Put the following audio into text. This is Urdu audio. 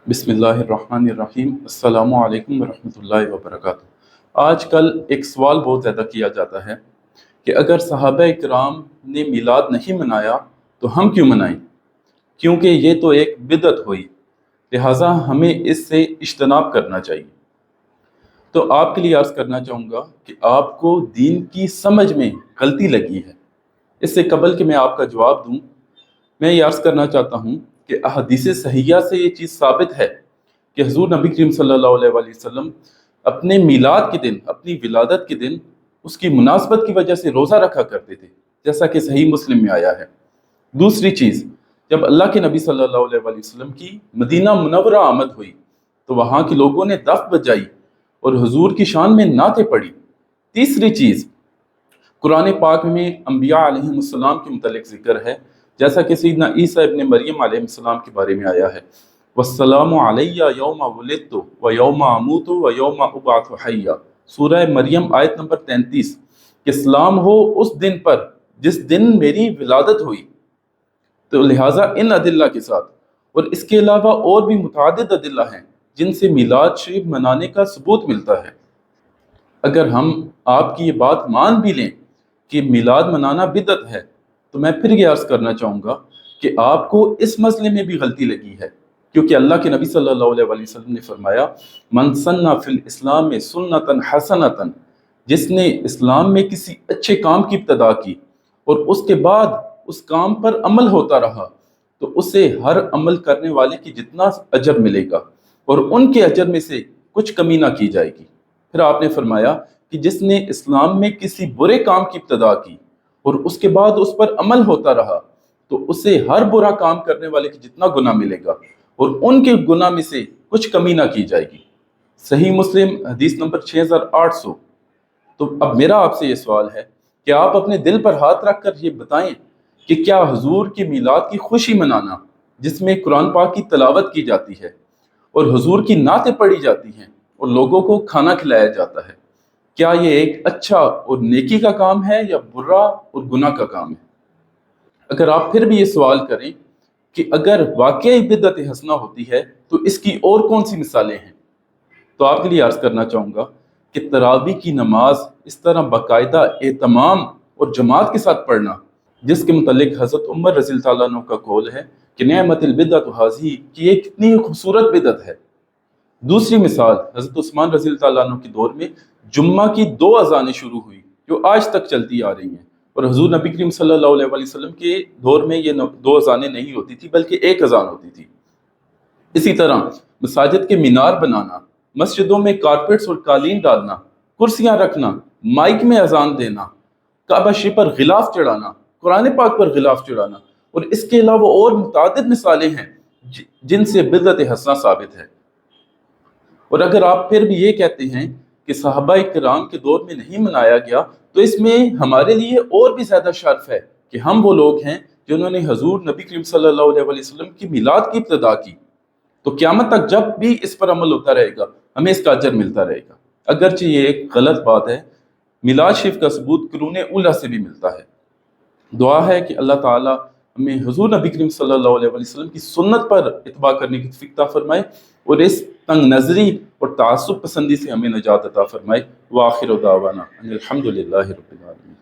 بسم اللہ الرحمن الرحیم۔ السلام علیکم ورحمۃ اللہ وبرکاتہ۔ آج کل ایک سوال بہت زیادہ کیا جاتا ہے کہ اگر صحابہ اکرام نے میلاد نہیں منایا تو ہم کیوں منائیں، کیونکہ یہ تو ایک بدعت ہوئی، لہٰذا ہمیں اس سے اجتناب کرنا چاہیے۔ تو آپ کے لیے عرض کرنا چاہوں گا کہ آپ کو دین کی سمجھ میں غلطی لگی ہے۔ اس سے قبل کہ میں آپ کا جواب دوں، میں یہ عرض کرنا چاہتا ہوں کہ احادیث صحیحہ سے یہ چیز ثابت ہے کہ حضور نبی کریم صلی اللہ علیہ وآلہ وسلم اپنے میلاد کے دن، اپنی ولادت کے دن، اس کی مناسبت کی وجہ سے روزہ رکھا کرتے تھے، جیسا کہ صحیح مسلم میں آیا ہے۔ دوسری چیز، جب اللہ کے نبی صلی اللہ علیہ وآلہ وسلم کی مدینہ منورہ آمد ہوئی تو وہاں کے لوگوں نے دف بجائی اور حضور کی شان میں نعتیں پڑھی۔ تیسری چیز، قرآن پاک میں انبیاء علیہ السلام کے متعلق ذکر ہے، جیسا کہ سیدنا عیسیٰ ابن مریم علیہ السلام کے بارے میں آیا ہے، وَالسَّلَامُ عَلَيَّ يَوْمَ وُلِدتُّ وَيَوْمَ أَمُوتُ وَيَوْمَ أُبْعَثُ حَيًّا۔ سورہ مریم آیت نمبر 33 کہ سلام ہو اس دن پر جس دن میری ولادت ہوئی۔ تو لہٰذا ان ادلہ کے ساتھ، اور اس کے علاوہ اور بھی متعدد ادلہ ہیں جن سے میلاد شریف منانے کا ثبوت ملتا ہے، اگر ہم آپ کی یہ بات مان بھی لیں کہ میلاد منانا بدعت ہے، تو میں پھر یہ عرض کرنا چاہوں گا کہ آپ کو اس مسئلے میں بھی غلطی لگی ہے، کیونکہ اللہ کے نبی صلی اللہ علیہ وآلہ وسلم نے فرمایا، من سن فی الاسلام سنتا حسنتا، جس نے اسلام میں کسی اچھے کام کی ابتدا کی اور اس کے بعد اس کام پر عمل ہوتا رہا، تو اسے ہر عمل کرنے والے کی جتنا اجر ملے گا اور ان کے اجر میں سے کچھ کمی نہ کی جائے گی۔ پھر آپ نے فرمایا کہ جس نے اسلام میں کسی برے کام کی ابتدا کی اور اس کے بعد اس پر عمل ہوتا رہا، تو اسے ہر برا کام کرنے والے کی جتنا گناہ ملے گا اور ان کے گناہ میں سے کچھ کمی نہ کی جائے گی۔ صحیح مسلم حدیث نمبر 6800۔ تو اب میرا آپ سے یہ سوال ہے کہ آپ اپنے دل پر ہاتھ رکھ کر یہ بتائیں کہ کیا حضور کی میلاد کی خوشی منانا، جس میں قرآن پاک کی تلاوت کی جاتی ہے اور حضور کی نعتیں پڑھی جاتی ہیں اور لوگوں کو کھانا کھلایا جاتا ہے، کیا یہ ایک اچھا اور نیکی کا کام ہے یا برا اور گناہ کا کام ہے؟ اگر آپ پھر بھی یہ سوال کریں کہ اگر واقعی بدعت حسنہ ہوتی ہے تو اس کی اور کون سی مثالیں ہیں، تو آپ کے لیے عرض کرنا چاہوں گا کہ تراویح کی نماز اس طرح باقاعدہ اہتمام اور جماعت کے ساتھ پڑھنا، جس کے متعلق حضرت عمر رضی اللہ عنہ کا قول ہے کہ نعمت البدعۃ ھذہ، کہ یہ کتنی خوبصورت بدعت ہے۔ دوسری مثال، حضرت عثمان رضی اللہ عنہ کے دور میں جمعہ کی 2 اذانیں شروع ہوئی جو آج تک چلتی آ رہی ہیں، اور حضور نبی کریم صلی اللہ علیہ وآلہ وسلم کے دور میں یہ 2 اذانیں نہیں ہوتی تھی بلکہ 1 اذان ہوتی تھی۔ اسی طرح مساجد کے مینار بنانا، مسجدوں میں کارپیٹس اور قالین ڈالنا، کرسیاں رکھنا، مائک میں اذان دینا، کعبہ شریف پر غلاف چڑھانا، قرآن پاک پر غلاف چڑھانا، اور اس کے علاوہ اور متعدد مثالیں ہیں جن سے بدعت حسنہ ثابت ہے۔ اور اگر آپ پھر بھی یہ کہتے ہیں کہ صحابہ کرام کے دور میں نہیں منایا گیا، تو اس میں ہمارے لیے اور بھی زیادہ شرف ہے کہ ہم وہ لوگ ہیں جنہوں نے حضور نبی کریم صلی اللہ علیہ وآلہ وسلم کی میلاد کی ابتدا کی، تو قیامت تک جب بھی اس پر عمل ہوتا رہے گا ہمیں اس کا اجر ملتا رہے گا۔ اگرچہ یہ ایک غلط بات ہے، میلاد شریف کا ثبوت قرون اولیٰ سے بھی ملتا ہے۔ دعا ہے کہ اللہ تعالیٰ ہمیں حضور نبی کریم صلی اللہ علیہ وآلہ وسلم کی سنت پر اتباع کرنے کی توفیق عطا فرمائے اور اس تنگ نظری اور تعصب پسندی سے ہمیں نجات عطا فرمائے۔ وآخر دعوانا ان الحمد للہ رب العالمین۔